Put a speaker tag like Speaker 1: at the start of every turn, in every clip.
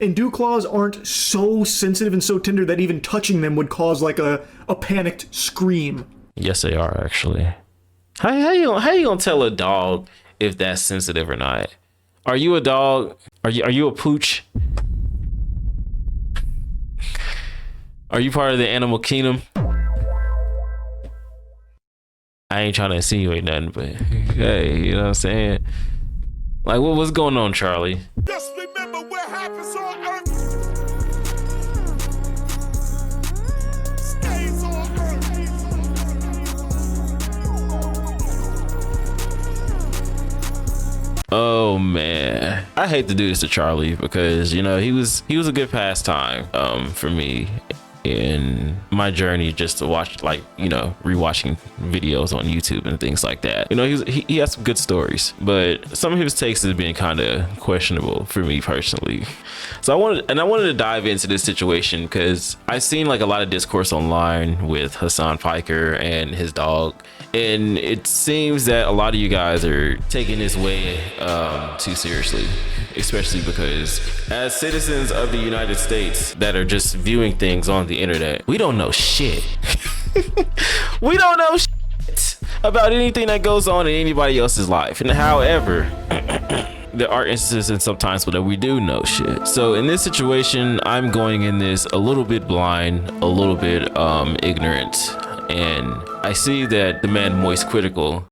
Speaker 1: And dew claws aren't so sensitive and so tender that even touching them would cause like a panicked scream.
Speaker 2: Yes, they are actually. How you gonna tell a dog if that's sensitive or not? Are you a dog? Are you a pooch? Are you part of the animal kingdom? I ain't trying to insinuate nothing, but hey, you know what I'm saying? Like, what's going on, Charlie?
Speaker 3: Just remember what happens on Earth stays on Earth.
Speaker 2: Oh man, I hate to do this to Charlie because you know he was a good pastime for me in my journey just to watch, like, you know, rewatching videos on YouTube and things like that. You know, he has some good stories, but some of his takes has been kind of questionable for me personally. So I wanted to dive into this situation because I've seen like a lot of discourse online with Hasan Piker and his dog, and it seems that a lot of you guys are taking this way too seriously, especially because as citizens of the United States that are just viewing things on the internet, we don't know shit. We don't know shit about anything that goes on in anybody else's life. And however, there are instances and sometimes where we do know shit. So in this situation, I'm going in this a little bit blind, a little bit ignorant, and I see that the man Moist Critical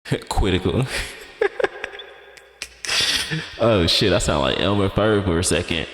Speaker 2: oh shit, I sound like Elmer Fudd for a second.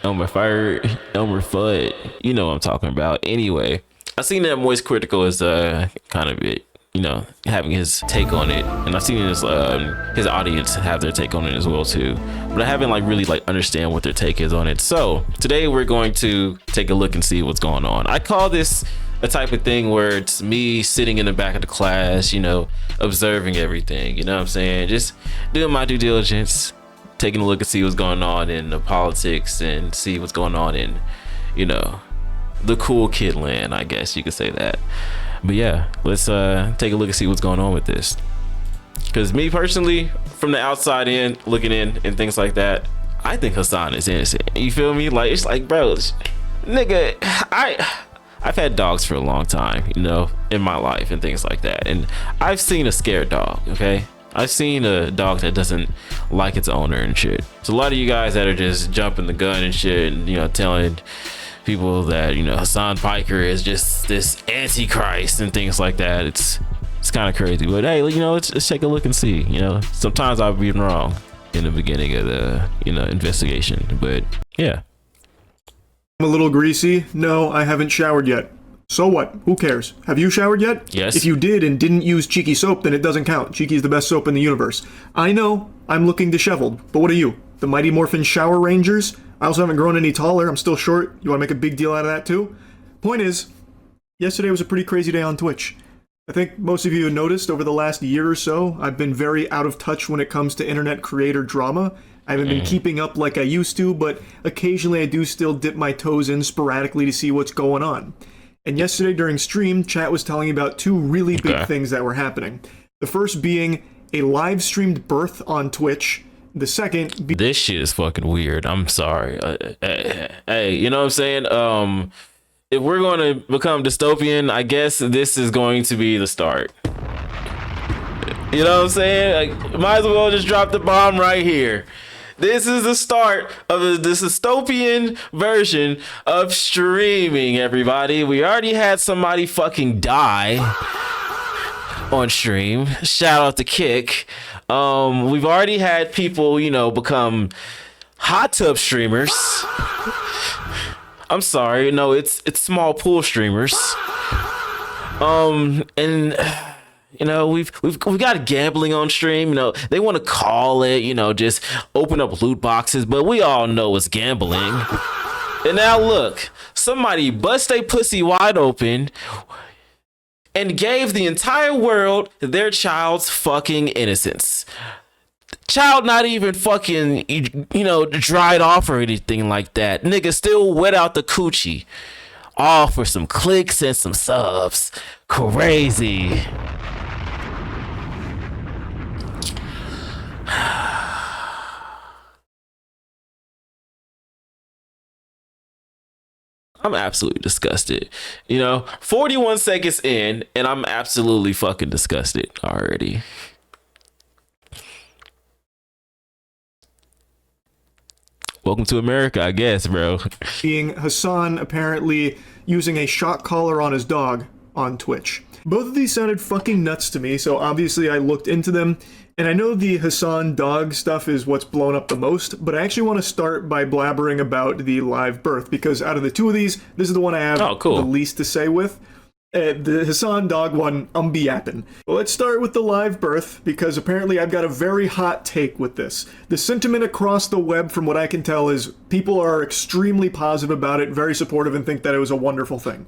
Speaker 2: Elmer Fudd, you know what I'm talking about. Anyway, I seen that Moist Critical is kind of it, you know, having his take on it, and I've seen his audience have their take on it as well too, but I haven't like really like understand what their take is on it. So today we're going to take a look and see what's going on. I call this a type of thing where it's me sitting in the back of the class, you know, observing everything, you know what I'm saying, just doing my due diligence, taking a look and see what's going on in the politics and see what's going on in, you know, the cool kid land, I guess you could say that. But yeah, let's take a look and see what's going on with this, because me personally, from the outside in looking in and things like that, I think Hasan is innocent. You feel me? Like, it's like, bro, nigga, I've had dogs for a long time, you know, in my life and things like that, and I've seen a scared dog. Okay, I've seen a dog that doesn't like its owner and shit. So a lot of you guys that are just jumping the gun and shit, and, you know, telling people that, you know, Hasan Piker is just this antichrist and things like that, it's kind of crazy. But hey, you know, let's take a look and see. You know, sometimes I've been wrong in the beginning of the, you know, investigation, but yeah.
Speaker 1: I'm a little greasy. No, I haven't showered yet. So what? Who cares? Have you showered yet?
Speaker 2: Yes.
Speaker 1: If you did and didn't use Cheeky soap, then it doesn't count. Cheeky is the best soap in the universe. I know, I'm looking disheveled, but what are you? The Mighty Morphin Shower Rangers? I also haven't grown any taller. I'm still short. You want to make a big deal out of that too? Point is, yesterday was a pretty crazy day on Twitch. I think most of you have noticed over the last year or so, I've been very out of touch when it comes to internet creator drama. I haven't been keeping up like I used to, but occasionally I do still dip my toes in sporadically to see what's going on. And yesterday during stream, chat was telling me about two really big things that were happening. The first being a live streamed birth on Twitch. The second...
Speaker 2: This shit is fucking weird. I'm sorry. Hey, you know what I'm saying? If we're going to become dystopian, I guess this is going to be the start. You know what I'm saying? Like, might as well just drop the bomb right here. This is the start of the dystopian version of streaming, everybody. We already had somebody fucking die on stream. Shout out to Kick. We've already had people, you know, become hot tub streamers. I'm sorry, no, it's small pool streamers. And you know, we've got gambling on stream. You know, they want to call it, you know, just open up loot boxes, but we all know it's gambling. And now look, somebody bust a pussy wide open and gave the entire world their child's fucking innocence. Child not even fucking, you know, dried off or anything like that. Nigga still wet out the coochie. All for some clicks and some subs. Crazy. I'm absolutely disgusted. 41 seconds in, and I'm absolutely fucking disgusted already. Welcome to America, I guess, bro.
Speaker 1: Being Hasan apparently using a shock collar on his dog on Twitch. Both of these sounded fucking nuts to me, so obviously I looked into them. And I know the Hasan dog stuff is what's blown up the most, but I actually want to start by blabbering about the live birth, because out of the two of these, this is the one I have the least to say with. The Hasan dog one, I'm be yapping. Well, let's start with the live birth, because apparently I've got a very hot take with this. The sentiment across the web, from what I can tell, is people are extremely positive about it, very supportive, and think that it was a wonderful thing.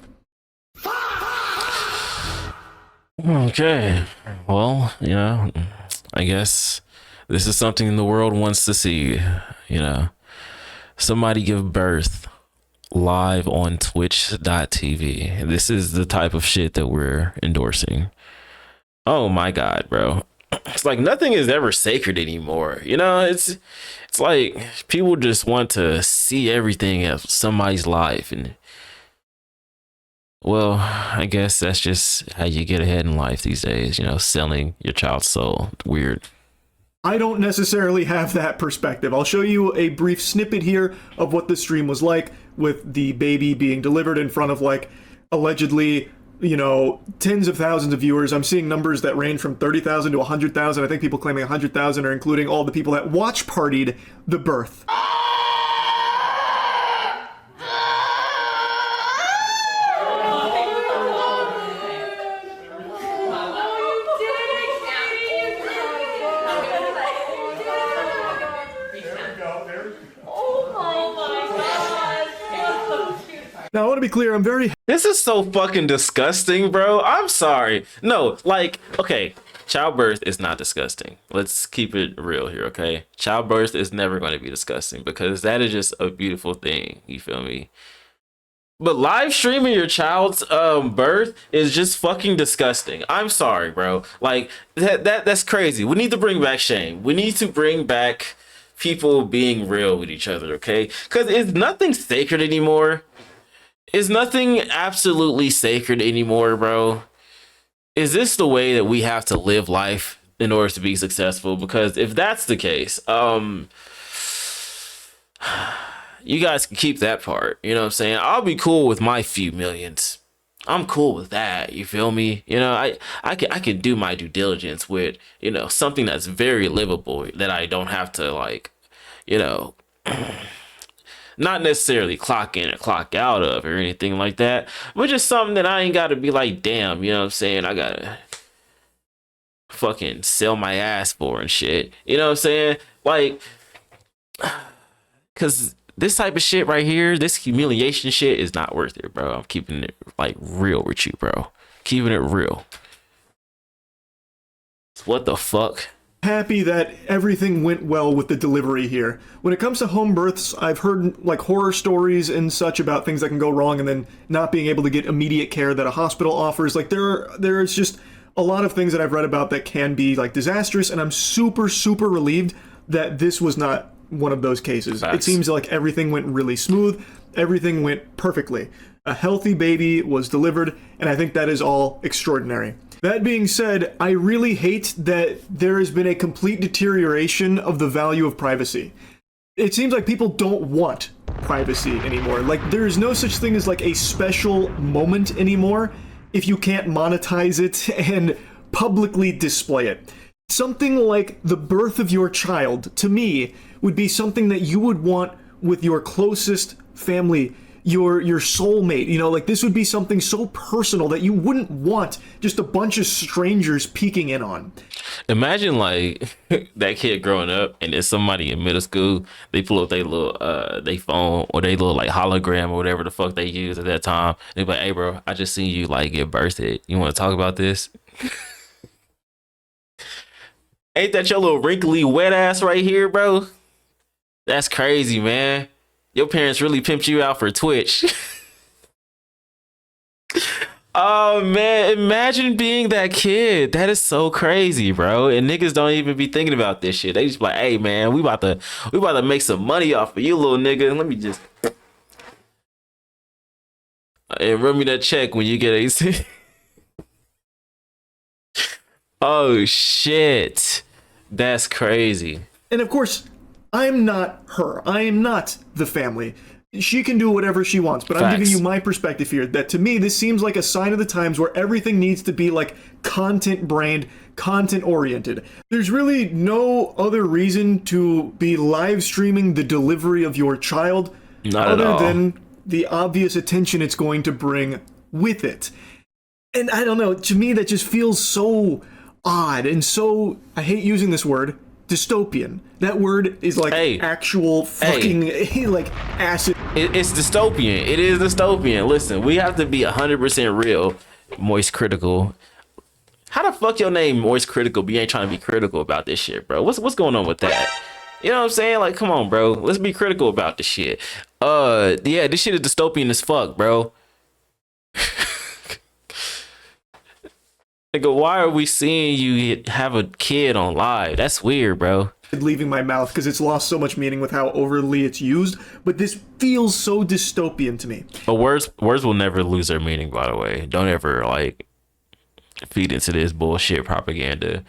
Speaker 2: Okay. Well, I guess this is something the world wants to see. Somebody give birth live on twitch.tv. This is the type of shit that we're endorsing. Oh my God, bro. It's like nothing is ever sacred anymore. It's like people just want to see everything of somebody's life. And well, I guess that's just how you get ahead in life these days, selling your child's soul. Weird.
Speaker 1: I don't necessarily have that perspective. I'll show you a brief snippet here of what the stream was like, with the baby being delivered in front of, like, allegedly, tens of thousands of viewers. I'm seeing numbers that range from 30,000 to 100,000. I think people claiming 100,000 are including all the people that watch partied the birth. Now, I want to be clear,
Speaker 2: This is so fucking disgusting, bro. I'm sorry. No, okay, childbirth is not disgusting. Let's keep it real here, okay? Childbirth is never going to be disgusting, because that is just a beautiful thing. You feel me? But live streaming your child's birth is just fucking disgusting. I'm sorry, bro. Like, that's crazy. We need to bring back shame. We need to bring back people being real with each other, okay? Because it's nothing sacred anymore. Is nothing absolutely sacred anymore, bro? Is this the way that we have to live life in order to be successful? Because if that's the case, you guys can keep that part. You know what I'm saying? I'll be cool with my few millions. I'm cool with that. You feel me? I can do my due diligence with, something that's very livable, that I don't have to, like, not necessarily clock in or clock out of or anything like that, but just something that I ain't got to be like, damn, you know what I'm saying? I got to fucking sell my ass for and shit. You know what I'm saying? Like, because this type of shit right here, this humiliation shit is not worth it, bro. I'm keeping it, like, real with you, bro. Keeping it real. What the fuck?
Speaker 1: Happy that everything went well with the delivery here. When it comes to home births, I've heard, like, horror stories and such about things that can go wrong and then not being able to get immediate care that a hospital offers. Like, there's just a lot of things that I've read about that can be, like, disastrous, and I'm super, super relieved that this was not one of those cases. It seems like everything went really smooth. Everything went perfectly. A healthy baby was delivered, and I think that is all extraordinary. That being said, I really hate that there has been a complete deterioration of the value of privacy. It seems like people don't want privacy anymore. Like, there is no such thing as, like, a special moment anymore if you can't monetize it and publicly display it. Something like the birth of your child, to me, would be something that you would want with your closest family, your soulmate. Like, this would be something so personal that you wouldn't want just a bunch of strangers peeking in on.
Speaker 2: Imagine, like, that kid growing up, and there's somebody in middle school, they pull up their little they phone or they little, like, hologram or whatever the fuck they use at that time. They be like, hey bro, I just seen you, like, get birthed. You want to talk about this? Ain't that your little wrinkly wet ass right here, bro? That's crazy, man. Your parents really pimped you out for Twitch. Oh man, imagine being that kid. That is so crazy, bro. And niggas don't even be thinking about this shit. They just be like, hey man, we about to make some money off of you, little nigga. Let me just And run me that check when you get AC. Oh shit. That's crazy.
Speaker 1: And of course, I'm not her. I am not the family. She can do whatever she wants, but I'm giving
Speaker 2: Facts.
Speaker 1: you my perspective here. That to me, this seems like a sign of the times where everything needs to be like content brand, content oriented. There's really no other reason to be live streaming the delivery of your child
Speaker 2: Not at
Speaker 1: other
Speaker 2: all.
Speaker 1: than the obvious attention it's going to bring with it. And I don't know, to me that just feels so odd and so, I hate using this word, dystopian. That word is like actual fucking like acid.
Speaker 2: It's dystopian. It is dystopian. Listen, we have to be 100% real. Moist Critical. How the fuck your name Moist Critical, but you ain't trying to be critical about this shit, bro? What's going on with that? You know what I'm saying? Like, come on, bro. Let's be critical about this shit. Yeah, this shit is dystopian as fuck, bro. Nigga, why are we seeing you have a kid on live? That's weird, bro.
Speaker 1: Leaving my mouth because it's lost so much meaning with how overly it's used, but this feels so dystopian to me.
Speaker 2: But words will never lose their meaning, by the way. Don't ever like feed into this bullshit propaganda.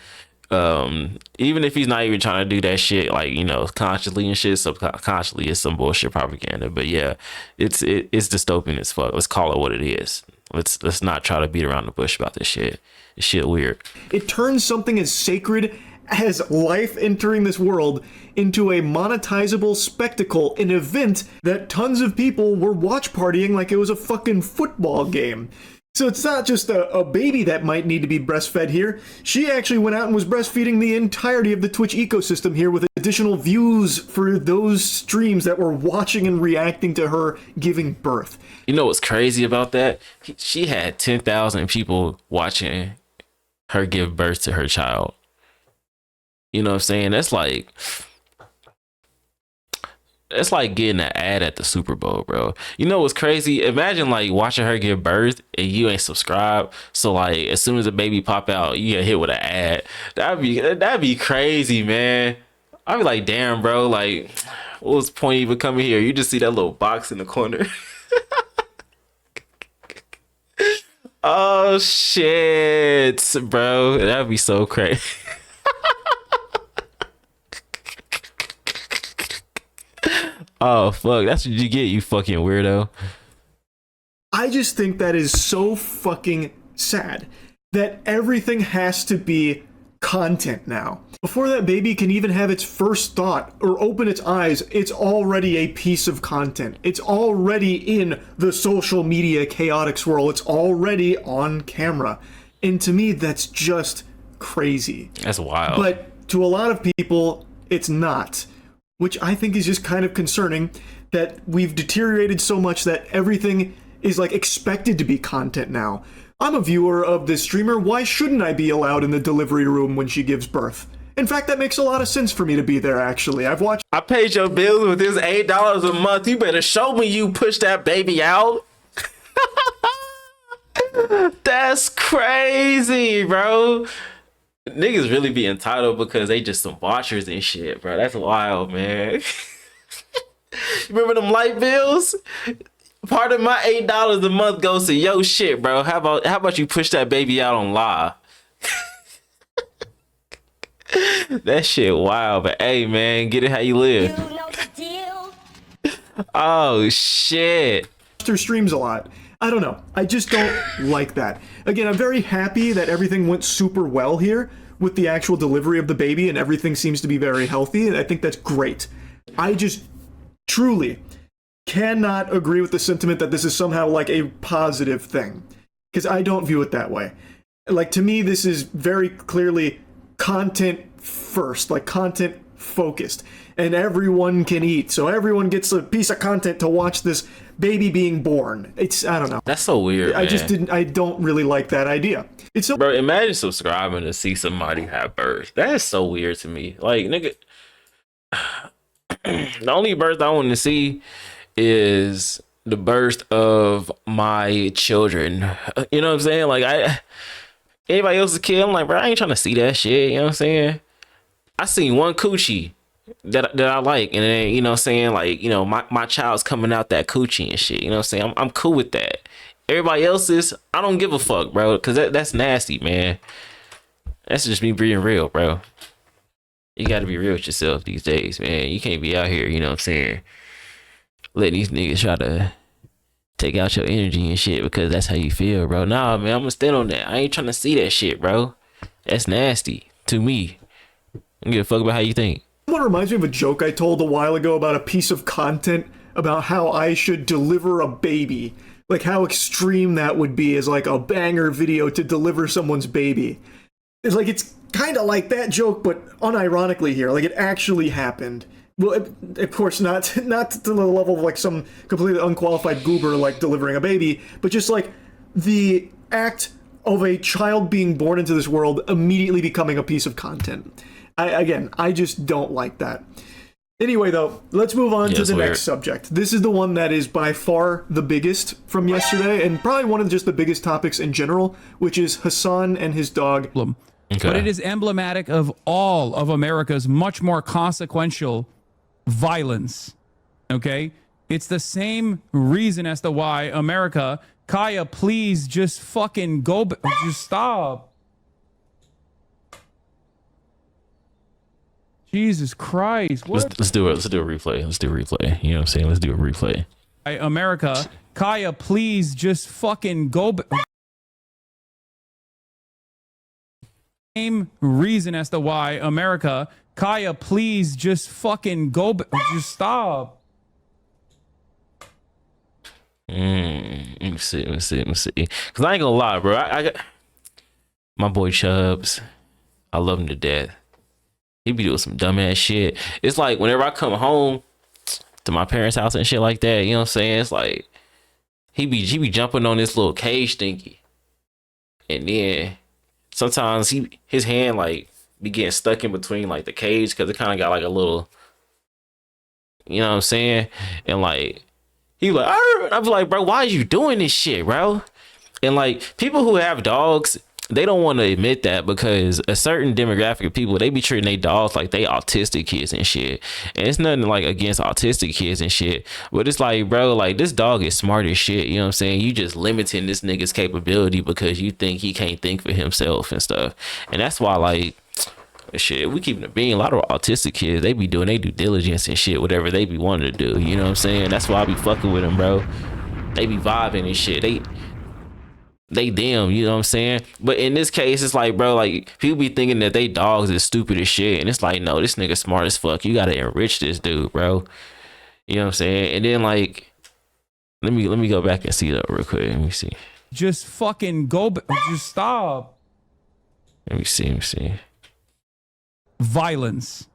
Speaker 2: Even if he's not even trying to do that shit, like, you know, consciously and shit, subconsciously it's some bullshit propaganda. But yeah, it's dystopian as fuck. Let's call it what it is. Let's not try to beat around the bush about this shit. This shit weird.
Speaker 1: It turns something as sacred as life entering this world into a monetizable spectacle, an event that tons of people were watch partying like it was a fucking football game. So it's not just a baby that might need to be breastfed here. She actually went out and was breastfeeding the entirety of the Twitch ecosystem here with additional views for those streams that were watching and reacting to her giving birth.
Speaker 2: You know what's crazy about that? She had 10,000 people watching her give birth to her child. You know what I'm saying? That's like getting an ad at the Super Bowl, bro. You know what's crazy? Imagine like watching her give birth and you ain't subscribed. So like as soon as the baby pop out, you get hit with an ad. That'd be crazy, man. I'd be like, damn, bro. Like, what was the point of even coming here? You just see that little box in the corner. Oh shit, bro. That'd be so crazy. Oh fuck, that's what you get, you fucking weirdo.
Speaker 1: I just think that is so fucking sad that everything has to be content now. Before that baby can even have its first thought or open its eyes, it's already a piece of content. It's already in the social media chaotic swirl. It's already on camera. And to me, that's just crazy.
Speaker 2: That's wild.
Speaker 1: But to a lot of people, it's not. Which I think is just kind of concerning that we've deteriorated so much that everything is like expected to be content now. I'm a viewer of this streamer, why shouldn't I be allowed in the delivery room when she gives birth? In fact, that makes a lot of sense for me to be there, actually.
Speaker 2: I paid your bills with this $8 a month. You better show me you push that baby out. That's crazy, bro. Niggas really be entitled because they just some watchers and shit, bro. That's wild, man. Remember them light bills? Part of my $8 a month goes to yo shit, bro. How about you push that baby out on live? That shit wild, but hey man, get it how you live.
Speaker 3: You know the deal.
Speaker 2: Oh shit.
Speaker 1: her streams a lot. I don't know. I just don't like that. Again, I'm very happy that everything went super well here with the actual delivery of the baby and everything seems to be very healthy, and I think that's great. I just truly cannot agree with the sentiment that this is somehow like a positive thing, because I don't view it that way. Like, to me, this is very clearly content first, like content focused, and everyone can eat, so everyone gets a piece of content to watch this baby being born. It's, I don't know.
Speaker 2: That's so weird,
Speaker 1: I just don't really like that idea. It's so,
Speaker 2: bro, imagine subscribing to see somebody have birth. That is so weird to me. Like, nigga, the only birth I want to see is the birth of my children. You know what I'm saying? Like, anybody else's kid, I'm like, bro, I ain't trying to see that shit. You know what I'm saying? I seen one coochie that I like, and then, you know what I'm saying, like, you know, my child's coming out that coochie and shit. You know what I'm saying? I'm cool with that. Everybody else's, I don't give a fuck, bro. Cause that's nasty, man. That's just me being real, bro. You gotta be real with yourself these days, man. You can't be out here, you know what I'm saying, letting these niggas try to take out your energy and shit because that's how you feel, bro. Nah, man, I'm gonna stand on that. I ain't trying to see that shit, bro. That's nasty to me. I don't give a fuck about how you think.
Speaker 1: Someone reminds me of a joke I told a while ago about a piece of content about how I should deliver a baby. Like how extreme that would be as like a banger video to deliver someone's baby. It's like, it's kind of like that joke, but unironically here. Like, it actually happened. Well, of course, not to the level of like some completely unqualified goober like delivering a baby, but just like the act of a child being born into this world immediately becoming a piece of content. I just don't like that. Anyway, though, let's move on to the next subject. This is the one that is by far the biggest from yesterday, and probably one of just the biggest topics in general, which is Hasan and his dog.
Speaker 4: Okay. But it is emblematic of all of America's much more consequential violence. Okay? It's the same reason as to why America, Kaya, please just fucking go, just stop. Jesus Christ.
Speaker 2: Let's do it. Let's do a replay. Let's do a replay. You know what I'm saying? Let's do a replay.
Speaker 4: America, Kaya, please just fucking go. Same reason as to why America, Kaya, please just fucking go, just stop.
Speaker 2: Let me see. Because I ain't gonna lie, bro. I got my boy Chubbs. I love him to death. He be doing some dumbass shit. It's like whenever I come home to my parents' house and shit like that, you know what I'm saying? It's like he be jumping on this little cage thingy. And then sometimes his hand like be getting stuck in between like the cage because it kind of got like a little, you know what I'm saying? And like he like, I'm like, bro, why are you doing this shit, bro? And like people who have dogs, they don't want to admit that because a certain demographic of people, they be treating their dogs like they autistic kids and shit. And it's nothing like against autistic kids and shit, but it's like, bro, like this dog is smart as shit. You know what I'm saying? You just limiting this nigga's capability because you think he can't think for himself and stuff. And that's why, like, shit, we keeping it being a lot of autistic kids, they be doing they due diligence and shit, whatever they be wanting to do. You know what I'm saying? That's why I be fucking with them, bro. They be vibing and shit. They them, you know what I'm saying? But in this case, it's like, bro, like people be thinking that they dogs is stupid as shit, and it's like, no, this nigga smart as fuck. You gotta enrich this dude, bro. You know what I'm saying? And then like, let me go back and see that real quick. Let me see.
Speaker 4: Just fucking go, just stop.
Speaker 2: Let me see.
Speaker 4: Violence.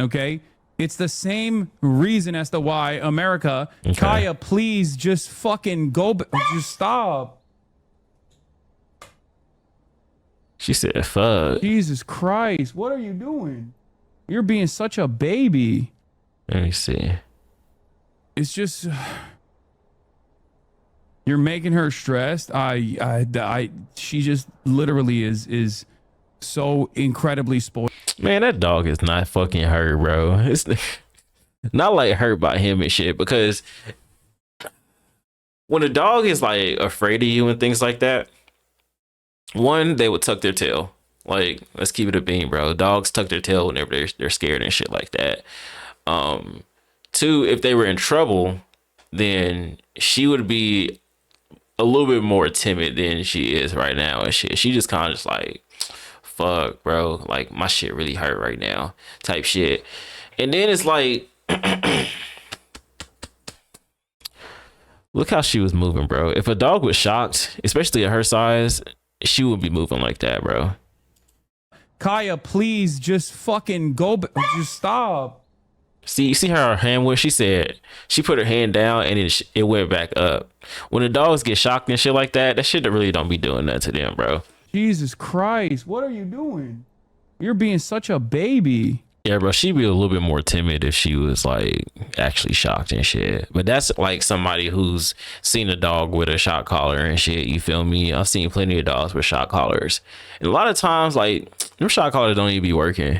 Speaker 4: Okay? It's the same reason as to why America, Kaya, please just fucking go, just stop.
Speaker 2: She said, fuck.
Speaker 4: Jesus Christ. What are you doing? You're being such a baby.
Speaker 2: Let me see.
Speaker 4: It's just, you're making her stressed. She just literally is so incredibly spoiled.
Speaker 2: Man, that dog is not fucking hurt, bro. It's not like hurt by him and shit, because when a dog is like afraid of you and things like that, one, they would tuck their tail. Like, let's keep it a bean, bro. Dogs tuck their tail whenever they're scared and shit like that. Two, if they were in trouble, then she would be a little bit more timid than she is right now and shit. She just kind of just like, fuck, bro. Like, my shit really hurt right now type shit. And then it's like, look how she was moving, bro. If a dog was shocked, especially at her size, she would be moving like that, bro.
Speaker 4: Kaya, please just fucking go, just stop.
Speaker 2: See, you see how her hand went? She said she put her hand down and it went back up. When the dogs get shocked and shit like that, that shit really don't be doing that to them, bro.
Speaker 4: Jesus Christ, what are you doing? You're being such a baby.
Speaker 2: Yeah, bro, she'd be a little bit more timid if she was like actually shocked and shit. But that's like somebody who's seen a dog with a shock collar and shit. You feel me? I've seen plenty of dogs with shock collars, and a lot of times like them shock collars don't even be working.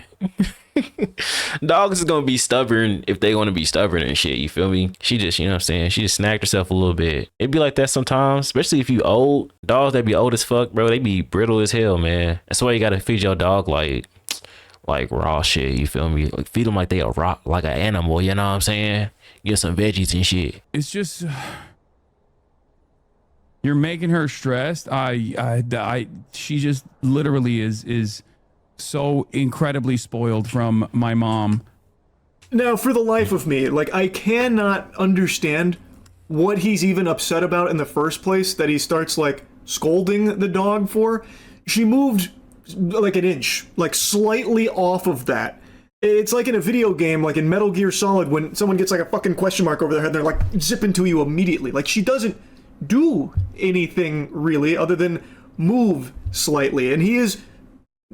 Speaker 2: Dogs is gonna be stubborn if they want to be stubborn and shit. You feel me? She just, you know what I'm saying? She just snagged herself a little bit. It'd be like that sometimes, especially if you old. Dogs that be old as fuck, bro, they be brittle as hell, man. That's why you gotta feed your dog like raw shit. You feel me? Like feed them like they a rock, like an animal. You know what I'm saying? Get some veggies and shit.
Speaker 4: It's just you're making her stressed. She just literally is so incredibly spoiled from my mom.
Speaker 1: Now, for the life of me, like, I cannot understand what he's even upset about in the first place that he starts, like, scolding the dog for. She moved, like, an inch, like, slightly off of that. It's like in a video game, like in Metal Gear Solid, when someone gets, like, a fucking question mark over their head, they're, like, zipping to you immediately. Like, she doesn't do anything, really, other than move slightly. And he is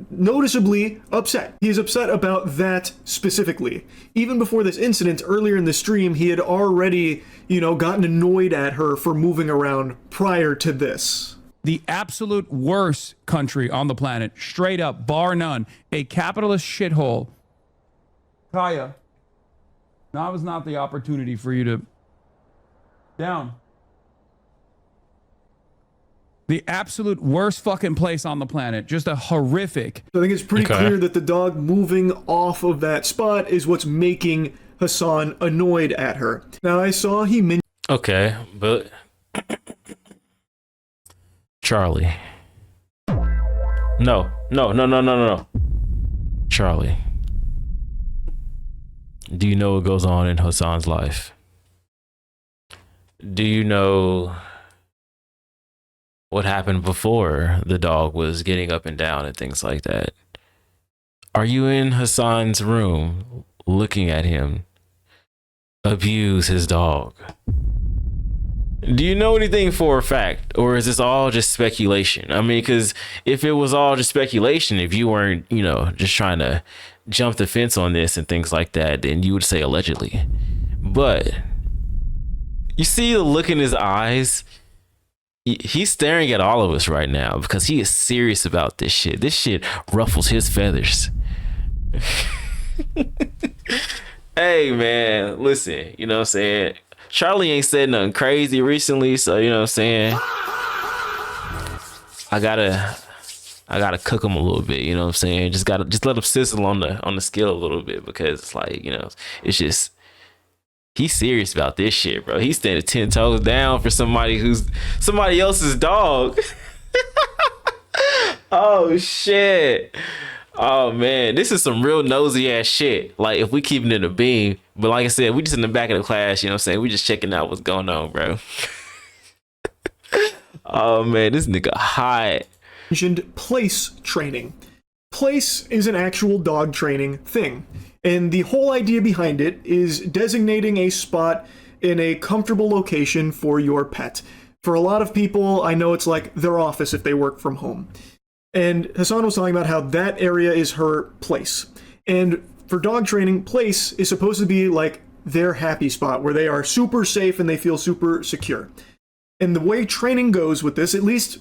Speaker 1: noticeably upset. He is upset about that specifically. Even before this incident, earlier in the stream, he had already, gotten annoyed at her for moving around prior to this.
Speaker 4: The absolute worst country on the planet, straight up, bar none, a capitalist shithole. Kaya, now is not the opportunity for you to... Down. The absolute worst fucking place on the planet. Just a horrific.
Speaker 1: So I think it's pretty clear that the dog moving off of that spot is what's making Hasan annoyed at her. Now, I saw he mentioned...
Speaker 2: Okay, but... Charlie. No. Charlie. Do you know what goes on in Hasan's life? Do you know what happened before the dog was getting up and down and things like that? Are you in Hasan's room looking at him abuse his dog? Do you know anything for a fact, or is this all just speculation? I mean, because if it was all just speculation, if you weren't, just trying to jump the fence on this and things like that, then you would say allegedly. But you see the look in his eyes. He's staring at all of us right now because he is serious about this shit. This shit ruffles his feathers. Hey, man, listen, you know what I'm saying? Charlie ain't said nothing crazy recently, so you know what I'm saying? I gotta cook him a little bit, you know what I'm saying? Just let him sizzle on the scale a little bit, because it's like, it's just, he's serious about this shit, bro. He's standing 10 toes down for somebody else's dog. Oh shit. Oh man, this is some real nosy ass shit. Like, if we keeping it a beam, but like I said, we just in the back of the class, you know what I'm saying? We just checking out what's going on, bro. Oh man, this nigga hot.
Speaker 1: Mentioned place training. Place is an actual dog training thing. And the whole idea behind it is designating a spot in a comfortable location for your pet. For a lot of people, I know it's like their office if they work from home. And Hasan was talking about how that area is her place. And for dog training, place is supposed to be like their happy spot where they are super safe and they feel super secure. And the way training goes with this, at least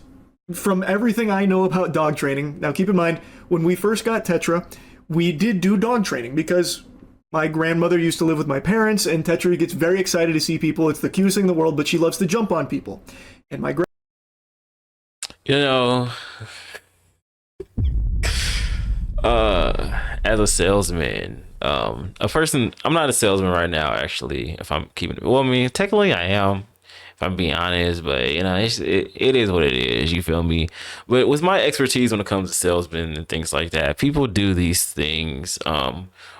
Speaker 1: from everything I know about dog training, now keep in mind, when we first got Tetra, we did do dog training because my grandmother used to live with my parents, and Tetra gets very excited to see people. It's the cutest thing in the world, but she loves to jump on people. And my
Speaker 2: as a salesman, I'm not a salesman right now, actually, if I'm keeping it. Well, I mean, technically I am, if I'm being honest, but it is what it is, you feel me? But with my expertise when it comes to salesmen and things like that, people do these things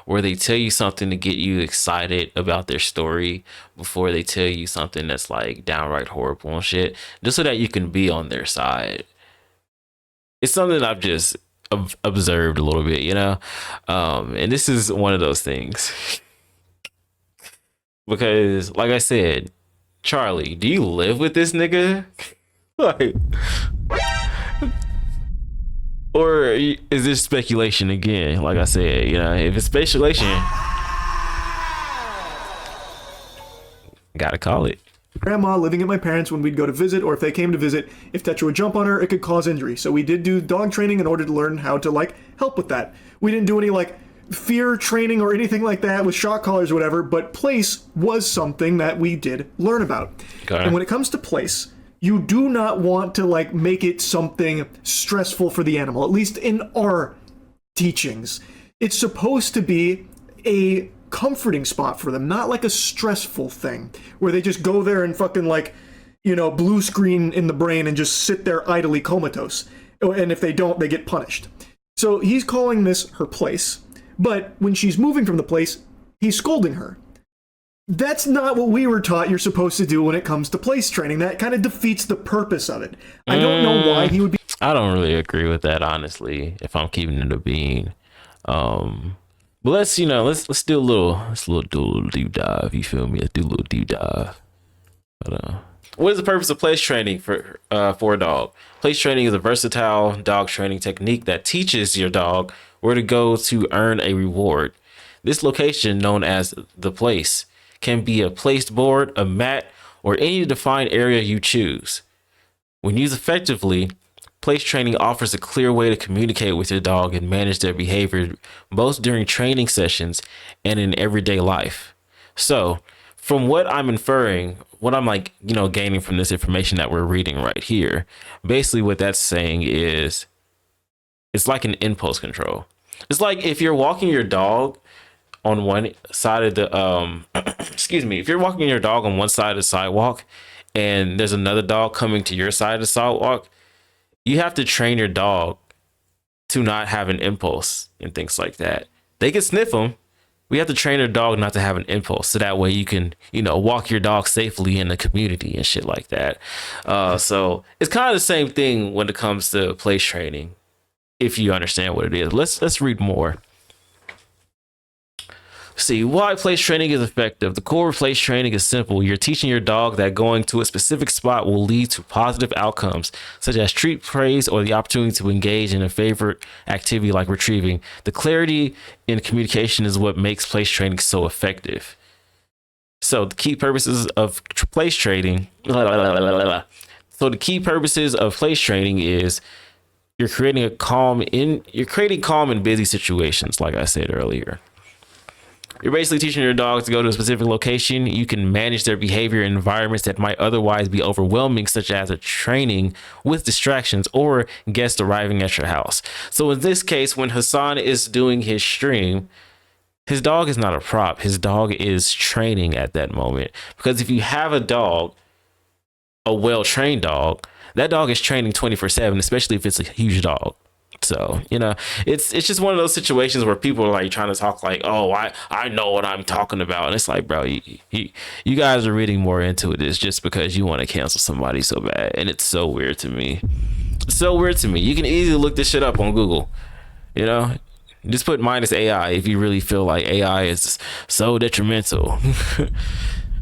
Speaker 2: where they tell you something to get you excited about their story before they tell you something that's like downright horrible and shit, just so that you can be on their side. It's something I've just observed a little bit, and this is one of those things. Because like I said, Charlie, do you live with this nigga? Like, or is this speculation again? Like I said, if it's speculation, gotta call it.
Speaker 1: grandma living at my parents when we'd go to visit, or if they came to visit, if Tetra would jump on her, it could cause injury. So we did do dog training in order to learn how to, help with that. We didn't do any, fear training or anything like that with shock collars or whatever, but place was something that we did learn about.
Speaker 2: Okay.
Speaker 1: And when it comes to place, you do not want to like make it something stressful for the animal, at least in our teachings. It's supposed to be a comforting spot for them, not like a stressful thing where they just go there and fucking like, you know, blue screen in the brain and just sit there idly comatose. And if they don't, they get punished. So he's calling this her place, but when she's moving from the place, he's scolding her. That's not what we were taught you're supposed to do when it comes to place training. That kind of defeats the purpose of it. I don't know why he would be.
Speaker 2: I don't really agree with that, honestly, if I'm keeping it a bean. But let's do a little deep dive. You feel me? Let's do a little deep dive. But, what is the purpose of place training for a dog? Place training is a versatile dog training technique that teaches your dog where to go to earn a reward. This location, known as the place, can be a placed board, a mat, or any defined area you choose. When used effectively, place training offers a clear way to communicate with your dog and manage their behavior, both during training sessions and in everyday life. So, from what I'm inferring, what I'm gaining from this information that we're reading right here, basically what that's saying is it's like an impulse control. It's like if you're walking your dog on one side of the if you're walking your dog on one side of the sidewalk and there's another dog coming to your side of the sidewalk, you have to train your dog to not have an impulse and things like that. They can sniff them. We have to train our dog not to have an impulse, so that way you can, walk your dog safely in the community and shit like that. So it's kind of the same thing when it comes to place training, if you understand what it is. Let's read more. See, why place training is effective. The core of place training is simple. You're teaching your dog that going to a specific spot will lead to positive outcomes, such as treat, praise, or the opportunity to engage in a favorite activity like retrieving. The clarity in communication is what makes place training so effective. So the key purposes of place training. So the key purposes of place training is you're creating calm in busy situations, like I said earlier. You're basically teaching your dog to go to a specific location. You can manage their behavior in environments that might otherwise be overwhelming, such as a training with distractions or guests arriving at your house. So in this case, when Hasan is doing his stream, his dog is not a prop. His dog is training at that moment. Because if you have a dog, a well-trained dog, that dog is training 24/7, especially if it's a huge dog. So, it's just one of those situations where people are like trying to talk like, oh, I know what I'm talking about. And it's like, bro, you guys are reading more into it. It's just because you want to cancel somebody so bad. And it's so weird to me. It's so weird to me. You can easily look this shit up on Google, just put minus AI if you really feel like AI is so detrimental.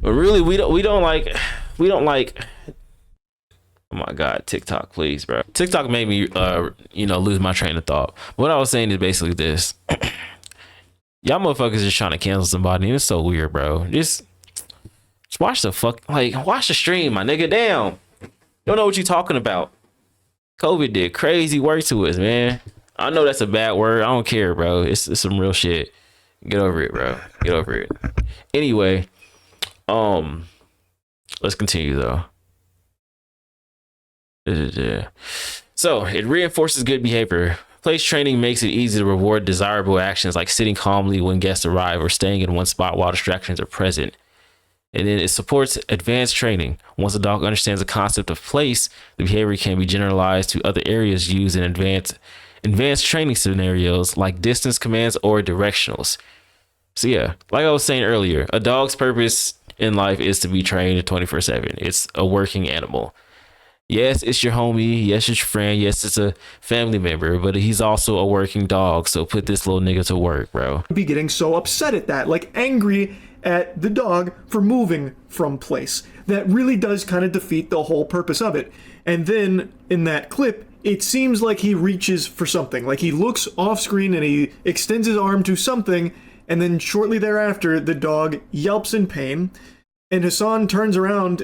Speaker 2: But really, we don't like, oh my God, TikTok, please, bro. TikTok made me, lose my train of thought. What I was saying is basically this. Y'all motherfuckers just trying to cancel somebody, and it's so weird, bro. Just watch the watch the stream, my nigga. Damn. Don't know what you talking about. COVID did crazy work to us, man. I know that's a bad word. I don't care, bro. It's some real shit. Get over it, bro. Get over it. Anyway, let's continue though. So it reinforces good behavior. Place training makes it easy to reward desirable actions like sitting calmly when guests arrive or staying in one spot while distractions are present. And then it supports advanced training. Once a dog understands the concept of place, the behavior can be generalized to other areas used in advanced training scenarios like distance commands or directionals. So yeah, like I was saying earlier, a dog's purpose in life is to be trained 24/7. It's a working animal. Yes, it's your homie. Yes, it's your friend. Yes, it's a family member, but he's also a working dog. So put this little nigga to work, bro.
Speaker 1: Be getting so upset at that, like angry at the dog for moving from place. That really does kind of defeat the whole purpose of it. And then in that clip, it seems like he reaches for something. Like he looks off screen and he extends his arm to something. And then shortly thereafter, the dog yelps in pain. And Hasan turns around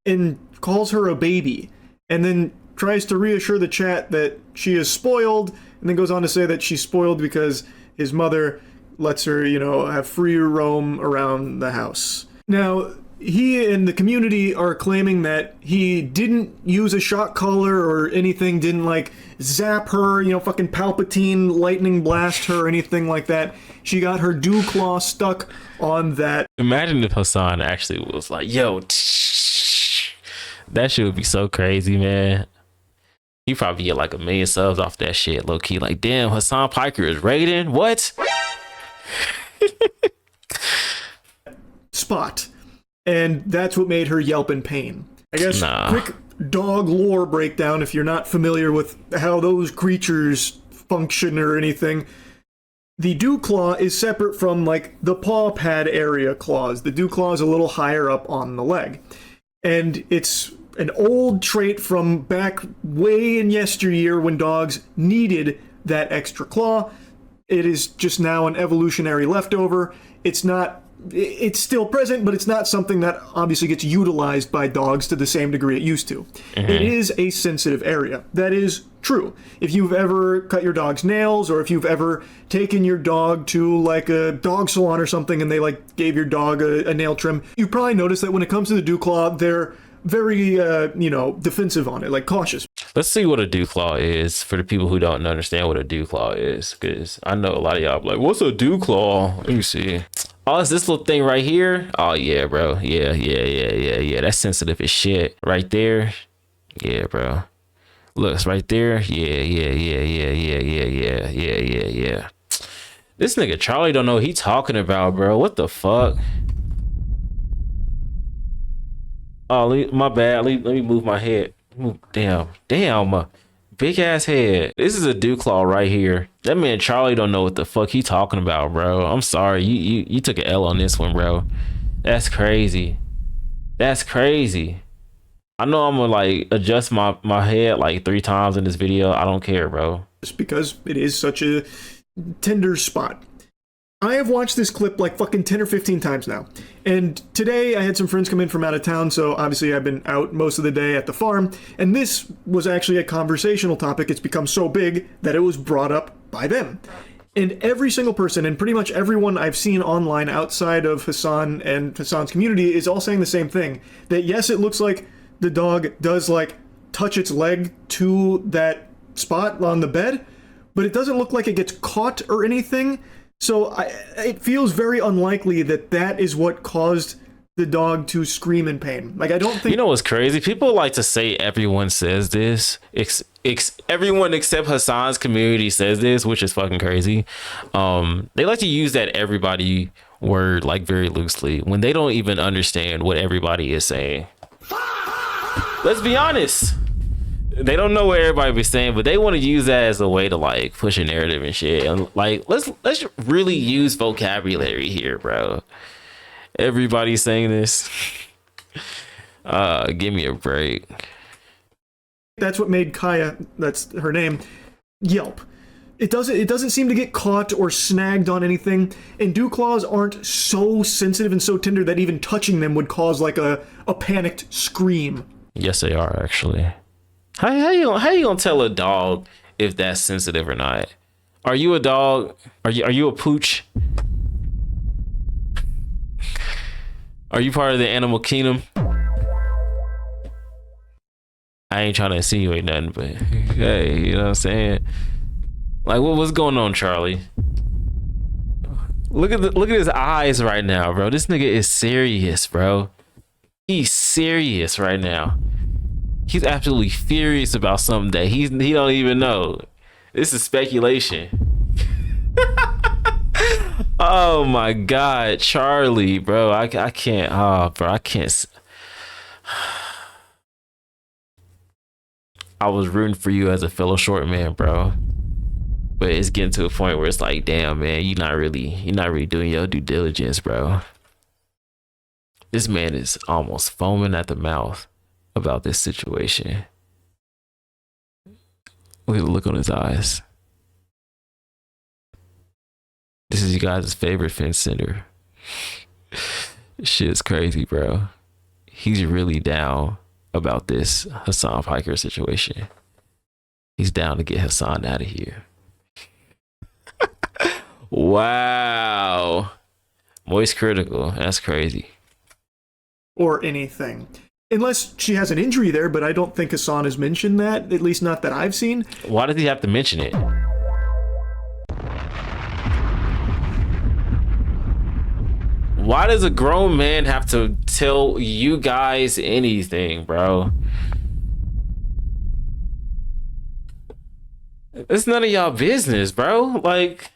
Speaker 1: and calls her a baby. And then tries to reassure the chat that she is spoiled, and then goes on to say that she's spoiled because his mother lets her, have free roam around the house. Now, he and the community are claiming that he didn't use a shock collar or anything, didn't like zap her, fucking Palpatine lightning blast her or anything like that. She got her dew claw stuck on that.
Speaker 2: Imagine if Hasan actually was like, yo, that shit would be so crazy, man. He probably get like 1 million subs off that shit, low key. Like, damn, Hasan Piker is raiding? What?
Speaker 1: Spot. And that's what made her yelp in pain. I guess quick dog lore breakdown if you're not familiar with how those creatures function or anything. The dew claw is separate from like the paw pad area claws. The dew claw is a little higher up on the leg. And it's an old trait from back way in yesteryear when dogs needed that extra claw. It is just now an evolutionary leftover. It's still present, but it's not something that obviously gets utilized by dogs to the same degree it used to. Mm-hmm. It is a sensitive area. That is true. If you've ever cut your dog's nails, or if you've ever taken your dog to like a dog salon or something and they like gave your dog a nail trim, you probably noticed that when it comes to the dew claw, they're very, defensive on it, like cautious.
Speaker 2: Let's see what a dew claw is for the people who don't understand what a dew claw is, because I know a lot of y'all be like, what's a dew claw? Let me see. Oh, it's this little thing right here. Oh yeah, bro. Yeah. That's sensitive as shit. Right there. Yeah, bro. Look, it's right there. Yeah. This nigga Charlie don't know what he talking about, bro. What the fuck? Oh, my bad. Let me move my head. Damn, big ass head. This is a dew claw right here. That man Charlie don't know what the fuck he talking about, bro. I'm sorry, you took an L on this one, bro. That's crazy. I know I'm gonna like adjust my head like 3 times in this video. I don't care, bro.
Speaker 1: Just because it is such a tender spot. I have watched this clip like fucking 10 or 15 times now. And today I had some friends come in from out of town, so obviously I've been out most of the day at the farm, and this was actually a conversational topic. It's become so big that it was brought up by them. And every single person, and pretty much everyone I've seen online outside of Hasan and Hasan's community, is all saying the same thing. That yes, it looks like the dog does like touch its leg to that spot on the bed, but it doesn't look like it gets caught or anything. So it feels very unlikely that is what caused the dog to scream in pain. Like, I don't think...
Speaker 2: You know what's crazy? People like to say everyone says this. Everyone except Hasan's community says this, which is fucking crazy. They like to use that everybody word like very loosely when they don't even understand what everybody is saying. Let's be honest. They don't know what everybody be saying, but they want to use that as a way to like push a narrative and shit. And like, let's really use vocabulary here, bro. Everybody's saying this. Give me a break.
Speaker 1: That's what made Kaya, that's her name, yelp. It doesn't seem to get caught or snagged on anything, and dew claws aren't so sensitive and so tender that even touching them would cause like a panicked scream.
Speaker 2: Yes, they are actually. How you gonna tell a dog if that's sensitive or not? Are you a dog? Are you a pooch? Are you part of the animal kingdom? I ain't trying to insinuate nothing, but hey, you know what I'm saying? Like, what's going on, Charlie? Look at his eyes right now, bro. This nigga is serious, bro. He's serious right now. He's absolutely furious about something that he don't even know. This is speculation. Oh my God, Charlie, bro. I can't. Oh, bro, I can't. I was rooting for you as a fellow short man, bro. But it's getting to a point where it's like, damn, man, you're not really doing your due diligence, bro. This man is almost foaming at the mouth about this situation. Look at the look on his eyes. This is you guys' favorite fence sitter. Shit's crazy, bro. He's really down about this Hasan Piker situation. He's down to get Hasan out of here. Wow. Moist critical. That's crazy.
Speaker 1: or anything. Unless she has an injury there, but I don't think Hasan has mentioned that, at least not that I've seen.
Speaker 2: Why does he have to mention it? Why does a grown man have to tell you guys anything, bro? It's none of y'all business, bro. Like,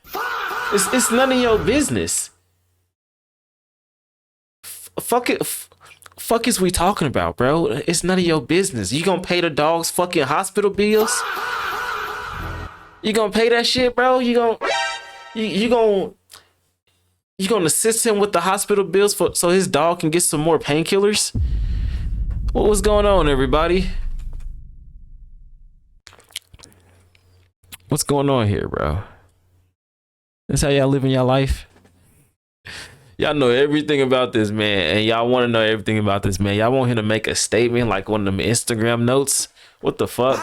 Speaker 2: it's none of your business. Fuck it. Fuck is we talking about, bro? It's none of your business. You gonna pay the dog's fucking hospital bills? You gonna pay that shit, bro? You gonna assist him with the hospital bills so his dog can get some more painkillers? What was going on, everybody? What's going on here, bro? That's how y'all living your life? Y'all know everything about this man, and y'all want to know everything about this man. Y'all want him to make a statement like one of them Instagram notes? What the fuck?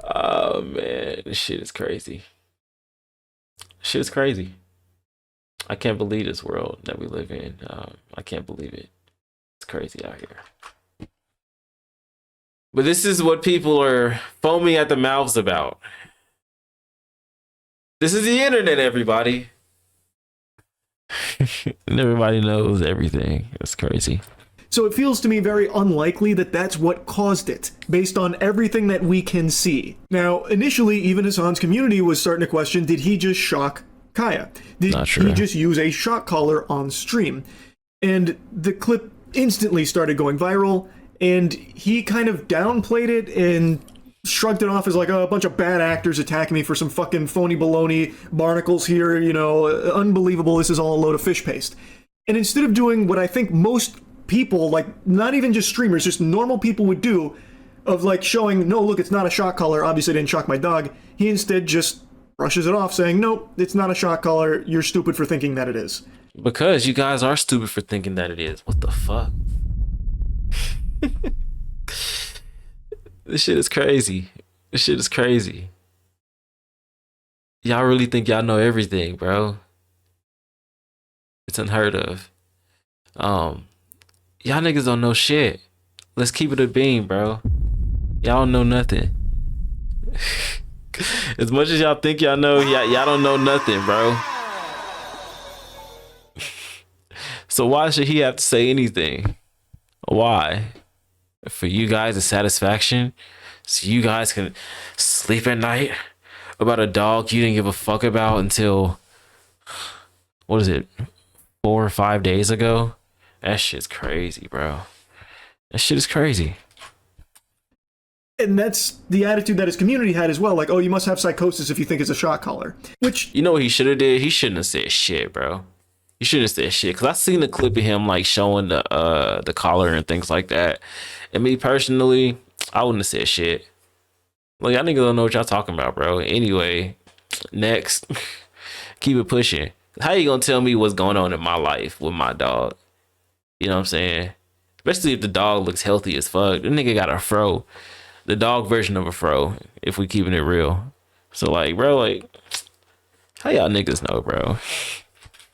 Speaker 2: Oh man, this shit is crazy. Shit is crazy. I can't believe this world that we live in. I can't believe it. It's crazy out here. But this is what people are foaming at the mouths about. This is the internet, everybody. And everybody knows everything. It's crazy.
Speaker 1: So it feels to me very unlikely that that's what caused it, based on everything that we can see. Now, initially, even Hasan's community was starting to question, did he just shock Kaya? Did he just use a shock collar on stream? And the clip instantly started going viral, and he kind of downplayed it and shrugged it off as like, oh, a bunch of bad actors attacking me for some fucking phony baloney, barnacles here, you know, unbelievable, this is all a load of fish paste. And instead of doing what I think most people, like not even just streamers, just normal people would do, of like showing, no, look, it's not a shock collar, obviously I didn't shock my dog, he instead just brushes it off saying, nope, it's not a shock collar, you're stupid for thinking that it is.
Speaker 2: Because you guys are stupid for thinking that it is. What the fuck? This shit is crazy. This shit is crazy. Y'all really think y'all know everything, bro. It's unheard of. Y'all niggas don't know shit. Let's keep it a beam, bro. Y'all don't know nothing. As much as y'all think y'all know, y'all don't know nothing, bro. So why should he have to say anything? Why? For you guys' satisfaction? So you guys can sleep at night about a dog you didn't give a fuck about until, what is it, 4 or 5 days ago? That shit's crazy, bro. That shit is crazy.
Speaker 1: And that's the attitude that his community had as well. Like, oh, you must have psychosis if you think it's a shock collar. Which,
Speaker 2: you know what he should have did? He shouldn't have said shit, bro. He shouldn't have said shit. Cause I seen the clip of him like showing the collar and things like that. And me personally, I wouldn't have said shit. Like, y'all niggas don't know what y'all talking about, bro. Anyway, next. Keep it pushing. How you gonna tell me what's going on in my life with my dog? You know what I'm saying? Especially if the dog looks healthy as fuck. The nigga got a fro. The dog version of a fro, if we keeping it real. So like, bro, like, how y'all niggas know, bro?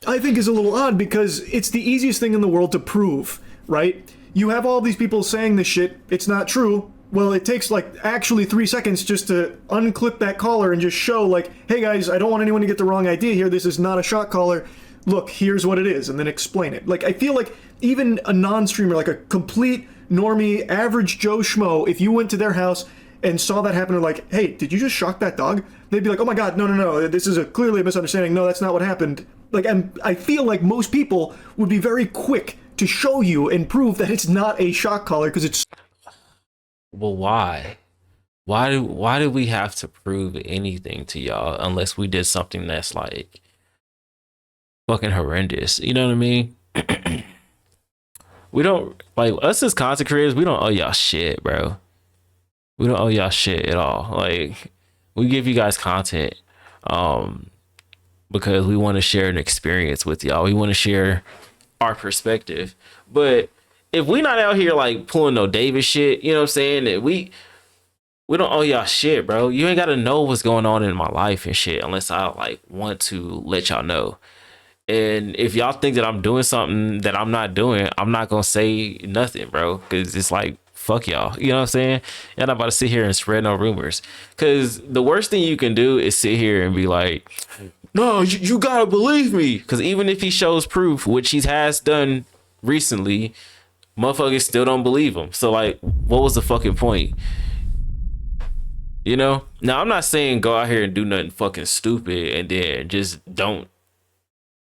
Speaker 1: I think is a little odd because it's the easiest thing in the world to prove, right? You have all these people saying this shit, it's not true. Well, it takes like actually 3 seconds just to unclip that collar and just show like, hey guys, I don't want anyone to get the wrong idea here. This is not a shock collar. Look, here's what it is, and then explain it. Like, I feel like even a non-streamer, like a complete normie, average Joe Schmo, if you went to their house and saw that happen, or like, hey, did you just shock that dog? They'd be like, oh my god, no, this is clearly a misunderstanding. No, that's not what happened. Like, I feel like most people would be very quick to show you and prove that it's not a shock collar because it's.
Speaker 2: Well, why? Why do we have to prove anything to y'all unless we did something that's like fucking horrendous? You know what I mean? We don't, like, us as content creators, we don't owe y'all shit, bro. We don't owe y'all shit at all. Like, we give you guys content because we want to share an experience with y'all. We want to share our perspective. But if we not out here like pulling no David shit, you know what I'm saying? That We don't owe y'all shit, bro. You ain't gotta know what's going on in my life and shit unless I like want to let y'all know. And if y'all think that I'm doing something that I'm not doing, I'm not gonna say nothing, bro. Cause it's like, fuck y'all. You know what I'm saying? You're not about to sit here and spread no rumors. Cause the worst thing you can do is sit here and be like, no, you gotta believe me. Cause even if he shows proof, which he has done recently, motherfuckers still don't believe him. So like, what was the fucking point? You know? Now I'm not saying go out here and do nothing fucking stupid and then just don't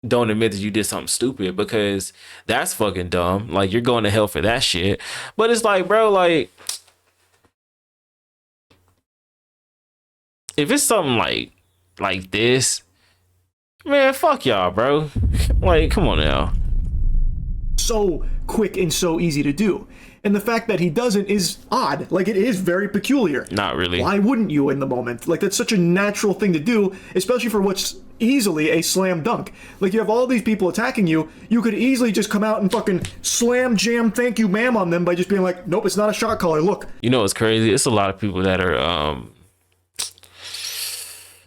Speaker 2: admit that you did something stupid, because that's fucking dumb. Like, you're going to hell for that shit. But it's like, bro, like, if it's something like this, man, fuck y'all, bro. Like, come on now.
Speaker 1: So quick and so easy to do. And the fact that he doesn't is odd. Like, it is very peculiar.
Speaker 2: Not really.
Speaker 1: Why wouldn't you in the moment? Like, that's such a natural thing to do, especially for what's easily a slam dunk. Like, you have all these people attacking you, you could easily just come out and fucking slam jam thank you ma'am on them by just being like, nope, it's not a shot caller, look.
Speaker 2: You know what's crazy? It's a lot of people that are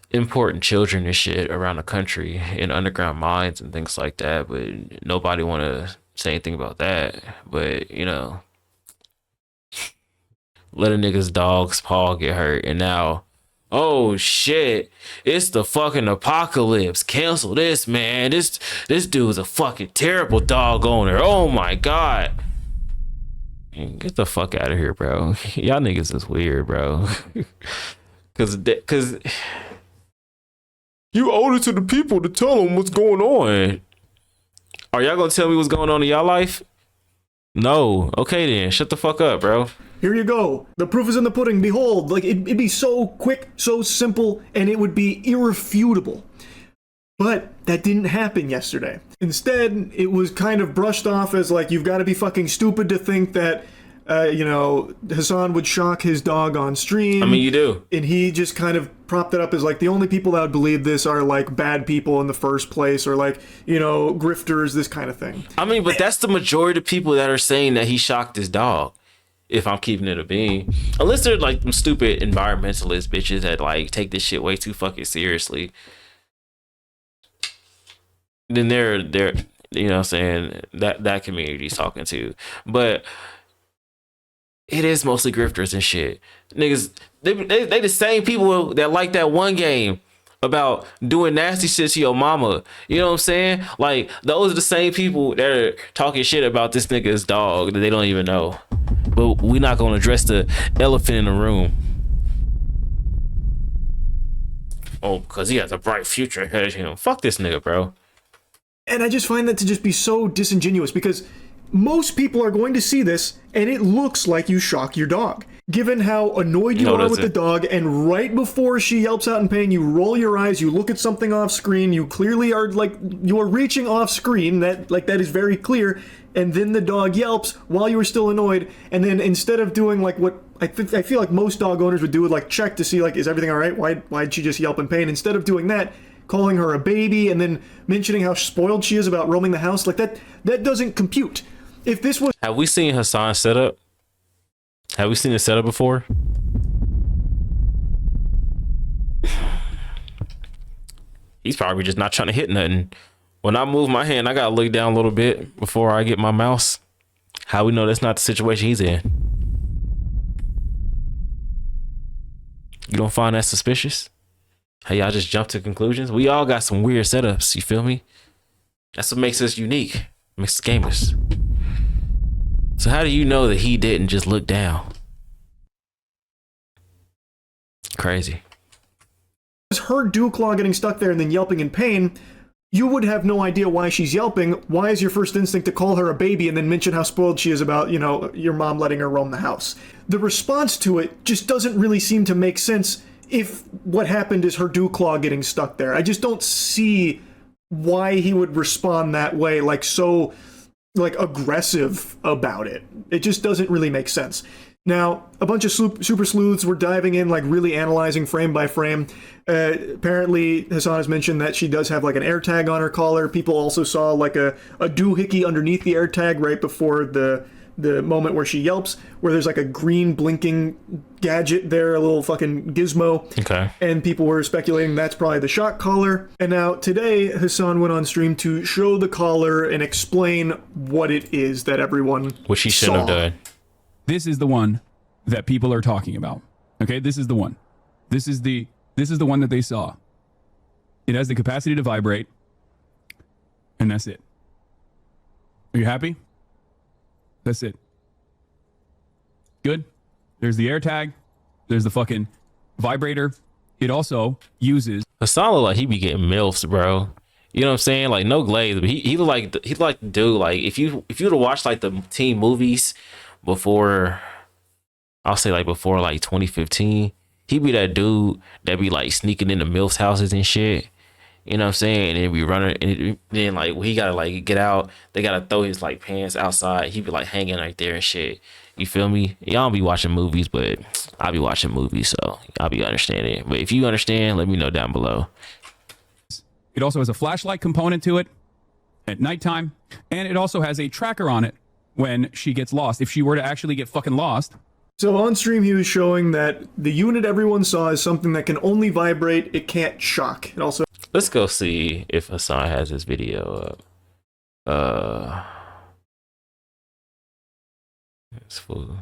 Speaker 2: importing children and shit around the country in underground mines and things like that, but nobody want to say anything about that. But, you know, let a nigga's dog's paw get hurt, and now, oh shit, it's the fucking apocalypse. Cancel this, man. This dude's a fucking terrible dog owner. Oh my god. Get the fuck out of here, bro. Y'all niggas is weird, bro. Cause you owe it to the people to tell them what's going on. Are y'all gonna tell me what's going on in y'all life? No. Okay then, shut the fuck up, bro.
Speaker 1: Here you go. The proof is in the pudding. Behold, like, it'd be so quick, so simple, and it would be irrefutable. But that didn't happen yesterday. Instead, it was kind of brushed off as like, you've got to be fucking stupid to think that, Hasan would shock his dog on stream.
Speaker 2: I mean, you do.
Speaker 1: And he just kind of propped it up as like, the only people that would believe this are like bad people in the first place, or like, grifters, this kind of thing.
Speaker 2: I mean, but that's the majority of people that are saying that he shocked his dog. If I'm keeping it a bean, unless they're like some stupid environmentalist bitches that like take this shit way too fucking seriously, then they're you know what I'm saying, that community's talking to. But it is mostly grifters and shit. Niggas, they the same people that like that one game about doing nasty shit to your mama. You know what I'm saying? Like, those are the same people that are talking shit about this nigga's dog that they don't even know. But we're not gonna address the elephant in the room. Oh, because he has a bright future ahead of him. Fuck this nigga, bro.
Speaker 1: And I just find that to just be so disingenuous, because most people are going to see this and it looks like you shock your dog. Given how annoyed you are with the dog, and right before she yelps out in pain, you roll your eyes, you look at something off screen, you clearly are like, you are reaching off screen, that is very clear, and then the dog yelps while you were still annoyed, and then instead of doing like what I feel like most dog owners would do, would like check to see like, is everything all right? Why'd she just yelp in pain? Instead of doing that, calling her a baby and then mentioning how spoiled she is about roaming the house, like that doesn't compute. If this was...
Speaker 2: Have we seen Hasan set up? Have we seen it set up before? He's probably just not trying to hit nothing. When I move my hand, I gotta look down a little bit before I get my mouse. How we know that's not the situation he's in? You don't find that suspicious? How y'all just jump to conclusions? We all got some weird setups, you feel me? That's what makes us unique. Makes us gamers. So how do you know that he didn't just look down? Crazy.
Speaker 1: Her dew claw getting stuck there and then yelping in pain, you would have no idea why she's yelping. Why is your first instinct to call her a baby and then mention how spoiled she is about, your mom letting her roam the house? The response to it just doesn't really seem to make sense if what happened is her dew claw getting stuck there. I just don't see why he would respond that way, so aggressive about it. It just doesn't really make sense. Now, a bunch of super sleuths were diving in, really analyzing frame by frame. Apparently, Hasan has mentioned that she does have an air tag on her collar. People also saw a doohickey underneath the air tag right before the the moment where she yelps, where there's like a green blinking gadget there, a little fucking gizmo.
Speaker 2: Okay.
Speaker 1: And people were speculating that's probably the shock collar. And now today, Hasan went on stream to show the collar and explain what it is that everyone
Speaker 2: Which he shouldn't have done.
Speaker 4: This is the one that people are talking about. Okay, this is the one. This is the one that they saw. It has the capacity to vibrate, and that's it. Are you happy? That's it. Good. There's the air tag. There's the fucking vibrator. It also uses.
Speaker 2: Hasan look like he be getting milfs, bro. You know what I'm saying? Like no glaze, but he look like the dude. Like if you were to watch like the teen movies before, I'll say like before like 2015, he be that dude that be like sneaking into milfs houses and shit. You know what I'm saying? And then we running, and then like he gotta like get out. They gotta throw his like pants outside. He be like hanging right there and shit. You feel me? Y'all don't be watching movies, but I be watching movies, so I'll be understanding. But if you understand, let me know down below.
Speaker 4: It also has a flashlight component to it at nighttime, and it also has a tracker on it when she gets lost. If she were to actually get fucking lost.
Speaker 1: So on stream, he was showing that the unit everyone saw is something that can only vibrate. It can't shock. It also.
Speaker 2: Let's go see if Hasan has this video up. It's full.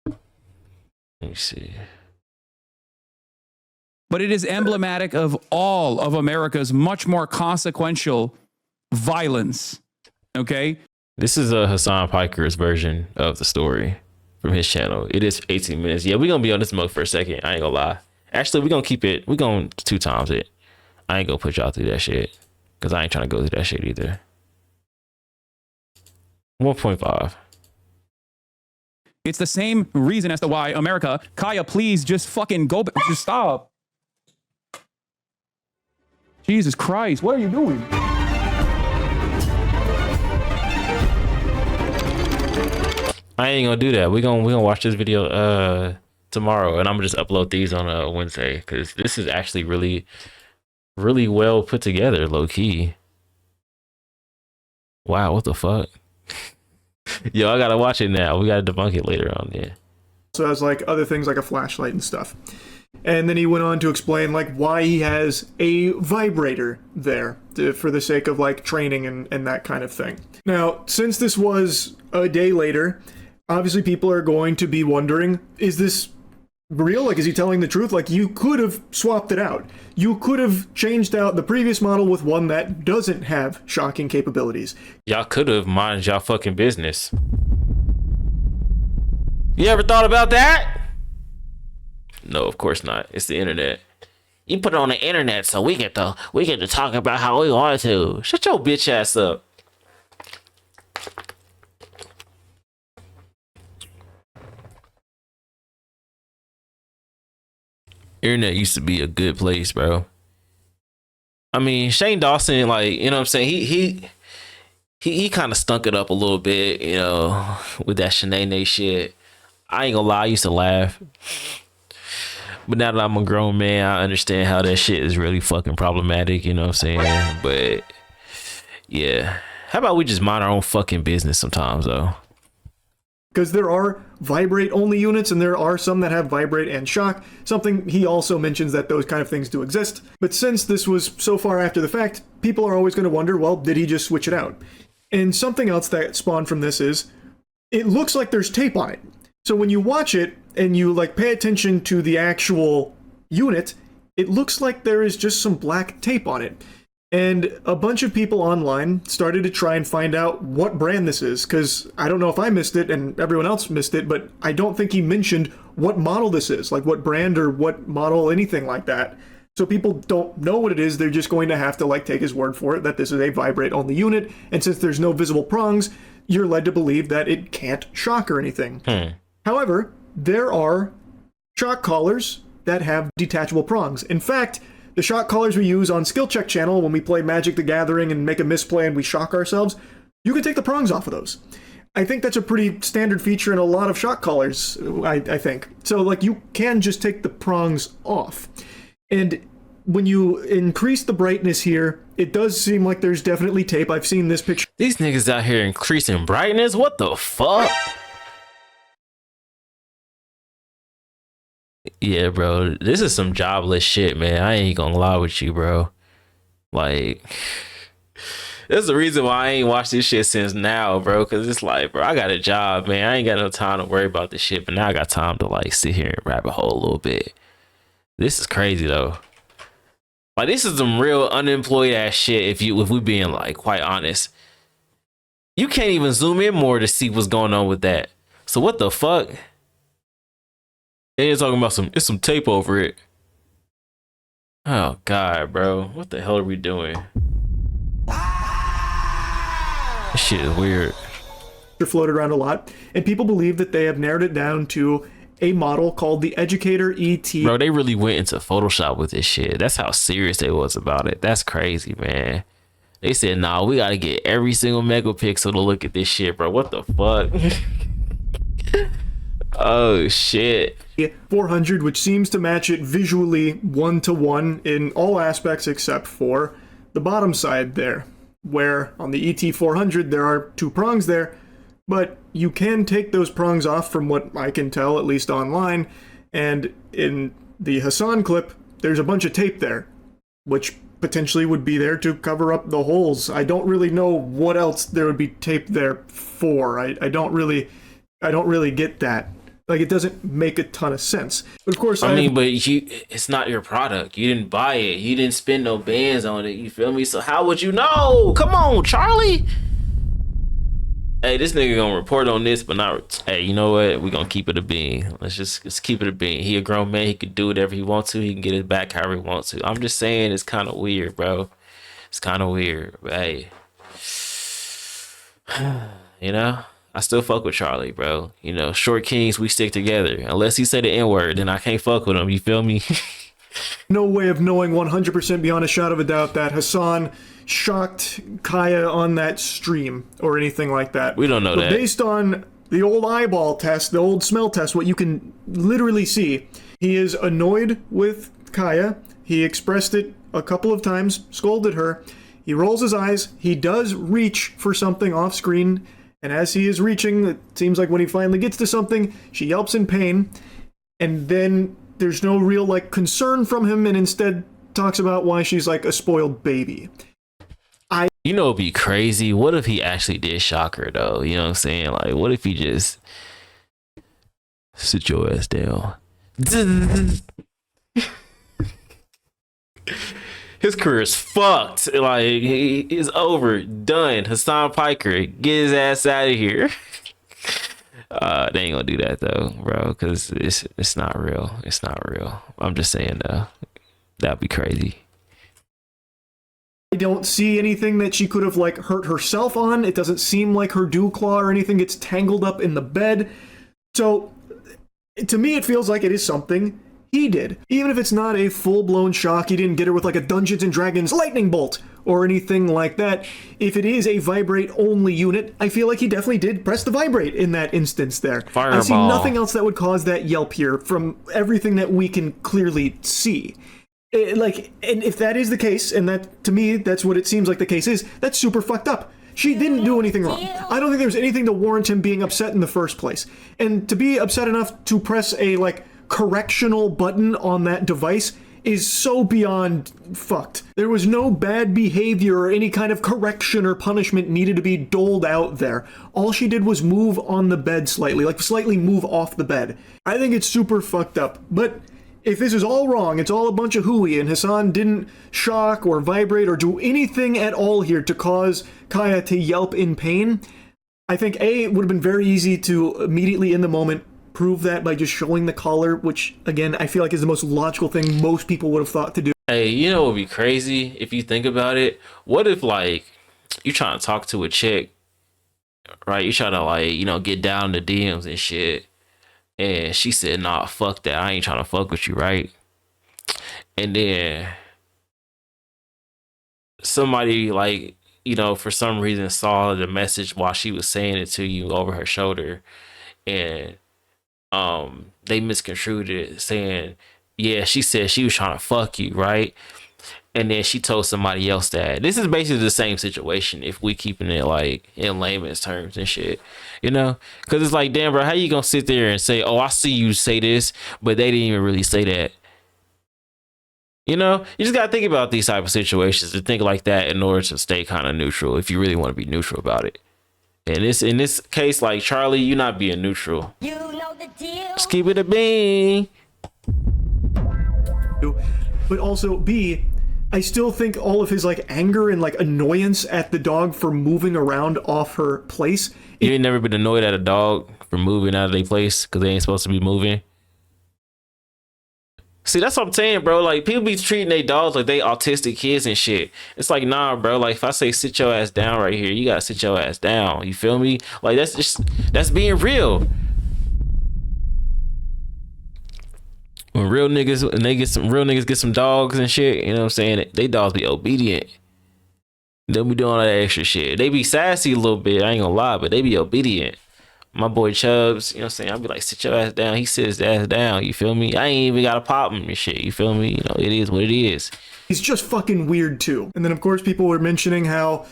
Speaker 2: Let me see.
Speaker 4: But it is emblematic of all of America's much more consequential violence. Okay?
Speaker 2: This is Hasan Piker's version of the story from his channel. It is 18 minutes. Yeah, we're gonna be on this mode for a second. I ain't gonna lie. Actually, we're gonna keep it. We're going 2 times it. I ain't gonna put y'all through that shit because I ain't trying to go through that shit either. 1.5.
Speaker 4: It's the same reason as to why America. Kaya, please just fucking go. Just stop. Jesus Christ, what are you doing?
Speaker 2: I ain't gonna do that. We're gonna watch this video tomorrow, and I'm gonna just upload these on a Wednesday because this is actually really well put together, low key. Wow, what the fuck? Yo, I gotta watch it now. We gotta debunk it later on. Yeah.
Speaker 1: So has like other things like a flashlight and stuff. And then he went on to explain like why he has a vibrator there for the sake of like training and that kind of thing. Now, since this was a day later, obviously people are going to be wondering, is this real? Like, is he telling the truth? Like, you could have swapped it out. You could have changed out the previous model with one that doesn't have shocking capabilities.
Speaker 2: Y'all could have minded y'all fucking business. You ever thought about that? No, of course not. It's the internet. You put it on the internet so we get to talk about how we want to. Shut your bitch ass up. Internet used to be a good place, bro. I mean, Shane Dawson, like, you know what I'm saying? He kind of stunk it up a little bit, you know, with that Shanae shit. I ain't gonna lie, I used to laugh. But now that I'm a grown man, I understand how that shit is really fucking problematic, you know what I'm saying? But yeah. How about we just mind our own fucking business sometimes, though?
Speaker 1: Because there are vibrate-only units, and there are some that have vibrate and shock. Something he also mentions that those kind of things do exist. But since this was so far after the fact, people are always going to wonder, well, did he just switch it out? And something else that spawned from this is, it looks like there's tape on it. So when you watch it, and you like pay attention to the actual unit, it looks like there is just some black tape on it. And a bunch of people online started to try and find out what brand this is, because I don't know if I missed it and everyone else missed it, but I don't think he mentioned what model this is, like what brand or what model, anything like that. So people don't know what it is, they're just going to have to like take his word for it that this is a vibrate-only unit, and since there's no visible prongs, you're led to believe that it can't shock or anything. However, there are shock collars that have detachable prongs. In fact, the shock collars we use on Skill Check channel when we play Magic the Gathering and make a misplay and we shock ourselves, you can take the prongs off of those. I think that's a pretty standard feature in a lot of shock collars, I think. So, like, you can just take the prongs off. And when you increase the brightness here, it does seem like there's definitely tape. I've seen this picture
Speaker 2: These niggas out here increasing brightness. What the fuck? Yeah, bro. This is some jobless shit, man. I ain't gonna lie with you, bro. Like, that's the reason why I ain't watched this shit since now, bro. Cause it's like, bro, I got a job, man. I ain't got no time to worry about this shit. But now I got time to like sit here and rabbit hole a little bit. This is crazy though. Like, this is some real unemployed ass shit. If we being like quite honest, you can't even zoom in more to see what's going on with that. So what the fuck? They're talking about it's some tape over it. Oh god, bro, what the hell are we doing? This shit is weird.
Speaker 1: floated around a lot, and people believe that they have narrowed it down to a model called the Educator ET.
Speaker 2: Bro, they really went into Photoshop with this shit. That's how serious they was about it. That's crazy, man. They said, nah, we gotta get every single megapixel to look at this shit, bro. What the fuck? Oh shit.
Speaker 1: 400, which seems to match it visually 1-to-1 in all aspects except for the bottom side there, where on the ET400 there are 2 prongs there, but you can take those prongs off from what I can tell, at least online, and in the Hasan clip, there's a bunch of tape there, which potentially would be there to cover up the holes. I don't really know what else there would be tape there for. I don't really get that. Like, it doesn't make a ton of sense. But of course,
Speaker 2: I mean, but it's not your product. You didn't buy it. You didn't spend no bands on it. You feel me? So how would you know? Come on, Charlie. Hey, this nigga gonna report on this, but not. Hey, you know what? We gonna keep it a bean. Let's keep it a bean. He a grown man. He can do whatever he wants to. He can get it back however he wants to. I'm just saying, it's kind of weird, bro. It's kind of weird. But hey, you know, I still fuck with Charlie, bro. You know, short kings, we stick together. Unless he say the N-word, then I can't fuck with him. You feel me?
Speaker 1: no way of knowing 100% beyond a shadow of a doubt that Hasan shocked Kaya on that stream or anything like that.
Speaker 2: We don't know that.
Speaker 1: Based on the old eyeball test, the old smell test, what you can literally see, he is annoyed with Kaya. He expressed it a couple of times, scolded her. He rolls his eyes. He does reach for something off screen. And as he is reaching, it seems like when he finally gets to something, she yelps in pain. And then there's no real, like, concern from him, and instead talks about why she's like a spoiled baby.
Speaker 2: You know, it'd be crazy. What if he actually did shock her, though? You know what I'm saying? Like, what if he just sit your ass down? His career is fucked. Like, he is over, done. Hasan Piker, get his ass out of here. They ain't gonna do that though, bro, because it's not real. It's not real. I'm just saying, though, that'd be crazy.
Speaker 1: I don't see anything that she could have, like, hurt herself on. It doesn't seem like her dew claw or anything gets tangled up in the bed. So, to me, it feels like it is something he did. Even if it's not a full-blown shock, he didn't get her with, like, a Dungeons & Dragons lightning bolt or anything like that. If it is a vibrate-only unit, I feel like he definitely did press the vibrate in that instance there.
Speaker 2: Fireball.
Speaker 1: I see nothing else that would cause that yelp here from everything that we can clearly see. Like, and if that is the case, and that, to me, that's what it seems like the case is, that's super fucked up. She didn't do anything wrong. I don't think there was anything to warrant him being upset in the first place. And to be upset enough to press a, like, correctional button on that device is so beyond fucked. There was no bad behavior or any kind of correction or punishment needed to be doled out there. All she did was move on the bed slightly, like slightly move off the bed. I think it's super fucked up, but if this is all wrong, it's all a bunch of hooey, and Hasan didn't shock or vibrate or do anything at all here to cause Kaya to yelp in pain, I think A, it would have been very easy to immediately in the moment prove that by just showing the collar, which, again, I feel like is the most logical thing most people would have thought to do.
Speaker 2: Hey, you know what would be crazy if you think about it? What if, like, you trying to talk to a chick, right? You trying to, like, you know, get down the DMs and shit, and she said, nah, fuck that. I ain't trying to fuck with you, right? And then somebody, like, you know, for some reason saw the message while she was saying it to you over her shoulder, and they misconstrued it saying yeah, she said she was trying to fuck you, right? And then she told somebody else that. This is basically the same situation if we keeping it like in layman's terms and shit, you know? Because it's like, damn, bro, how you gonna sit there and say, oh, I see you say this, but they didn't even really say that? You know, you just gotta think about these type of situations and think like that in order to stay kind of neutral if you really want to be neutral about it. And in this case, like Charlie, you're not being neutral.
Speaker 5: You know the deal.
Speaker 2: Just keep it a bean.
Speaker 1: But also, B, I still think all of his like anger and like annoyance at the dog for moving around off her place.
Speaker 2: You ain't never been annoyed at a dog for moving out of their place because they ain't supposed to be moving. See, that's what I'm saying, bro. Like, people be treating their dogs like they autistic kids and shit. It's like, nah, bro. Like, if I say sit your ass down right here, you gotta sit your ass down. You feel me? Like, that's being real. When real niggas, and they get some real niggas get some dogs and shit, you know what I'm saying? They dogs be obedient. They'll be doing all that extra shit. They be sassy a little bit, I ain't gonna lie, but they be obedient. My boy Chubbs, you know what I'm saying? I'll be like, sit your ass down. He sits his ass down, you feel me? I ain't even gotta pop him and shit, you feel me? You know, it is what it is.
Speaker 1: He's just fucking weird too. And then of course people were mentioning how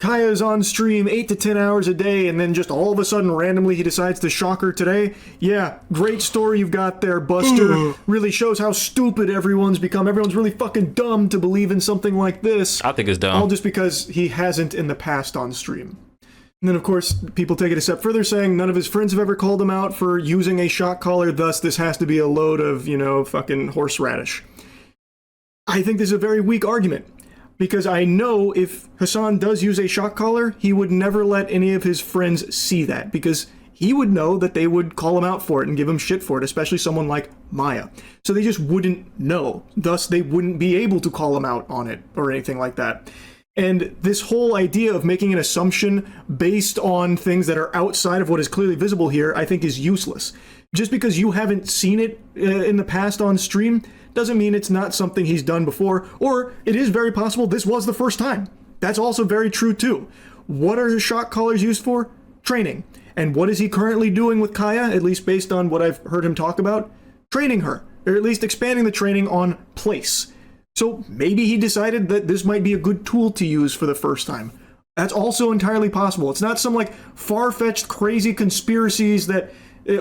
Speaker 1: Kaya's on stream 8 to 10 hours a day, and then just all of a sudden randomly he decides to shock her today. Yeah, great story you've got there, Buster. Really shows how stupid everyone's become. Everyone's really fucking dumb to believe in something like this.
Speaker 2: I think it's dumb.
Speaker 1: All just because he hasn't in the past on stream. And then of course people take it a step further, saying none of his friends have ever called him out for using a shock collar, thus this has to be a load of, you know, fucking horseradish. I think this is a very weak argument. Because I know if Hasan does use a shock collar, he would never let any of his friends see that. Because he would know that they would call him out for it and give him shit for it, especially someone like Maya. So they just wouldn't know. Thus, they wouldn't be able to call him out on it or anything like that. And this whole idea of making an assumption based on things that are outside of what is clearly visible here, I think is useless. Just because you haven't seen it in the past on stream doesn't mean it's not something he's done before, or it is very possible this was the first time. That's also very true too. What are his shock collars used for? Training. And what is he currently doing with Kaya, at least based on what I've heard him talk about? Training her, or at least expanding the training on place. So maybe he decided that this might be a good tool to use for the first time. That's also entirely possible. It's not some like far-fetched crazy conspiracies that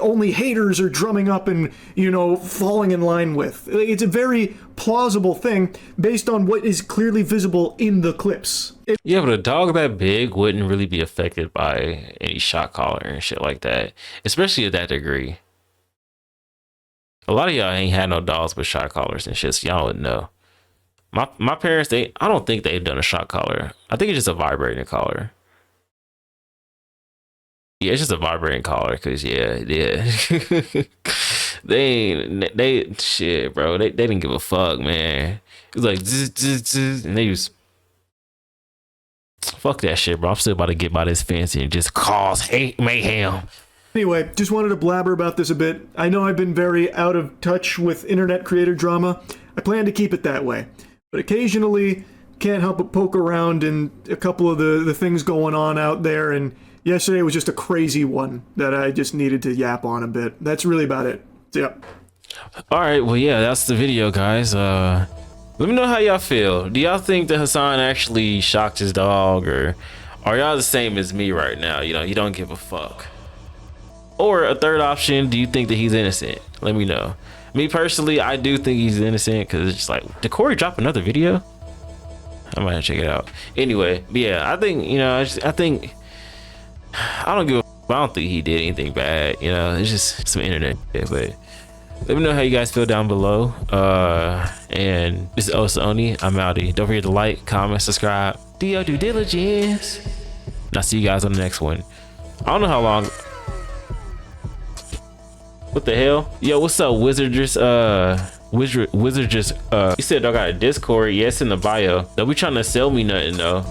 Speaker 1: only haters are drumming up and, you know, falling in line with. It's a very plausible thing based on what is clearly visible in the clips.
Speaker 2: Yeah, but a dog that big wouldn't really be affected by any shock collar and shit like that, especially at that degree. A lot of y'all ain't had no dogs with shock collars and shit, so y'all wouldn't know. My parents, I don't think they've done a shock collar. I think it's just a vibrating collar. Yeah, it's just a vibrating collar, cause yeah. they shit, bro. They didn't give a fuck, man. It was like zzz, zzz, zzz, and they was fuck that shit, bro. I'm still about to get by this fence and just cause hate mayhem.
Speaker 1: Anyway, just wanted to blabber about this a bit. I know I've been very out of touch with internet creator drama. I plan to keep it that way. But occasionally, can't help but poke around in a couple of the things going on out there, and yesterday was just a crazy one that I just needed to yap on a bit. That's really about it. So, yeah.
Speaker 2: All right, well, yeah, that's the video, guys. Let me know how y'all feel. Do y'all think that Hasan actually shocked his dog, or are y'all the same as me right now? You know, you don't give a fuck. Or a third option, do you think that he's innocent? Let me know. Me personally, I do think he's innocent, because it's just like, did Corey drop another video? I might have to check it out. Anyway, yeah, I think, you know, I think, I don't give a I don't think he did anything bad, you know, it's just some internet shit. But let me know how you guys feel down below. And this is Osoni. I'm outie. Don't forget to like, comment, subscribe, do your due diligence, and I'll see you guys on the next one. I don't know how long. What the hell? Yo, what's up, Wizardress? Wizardress. You said I got a Discord. Yes, in the bio. They'll be trying to sell me nothing though.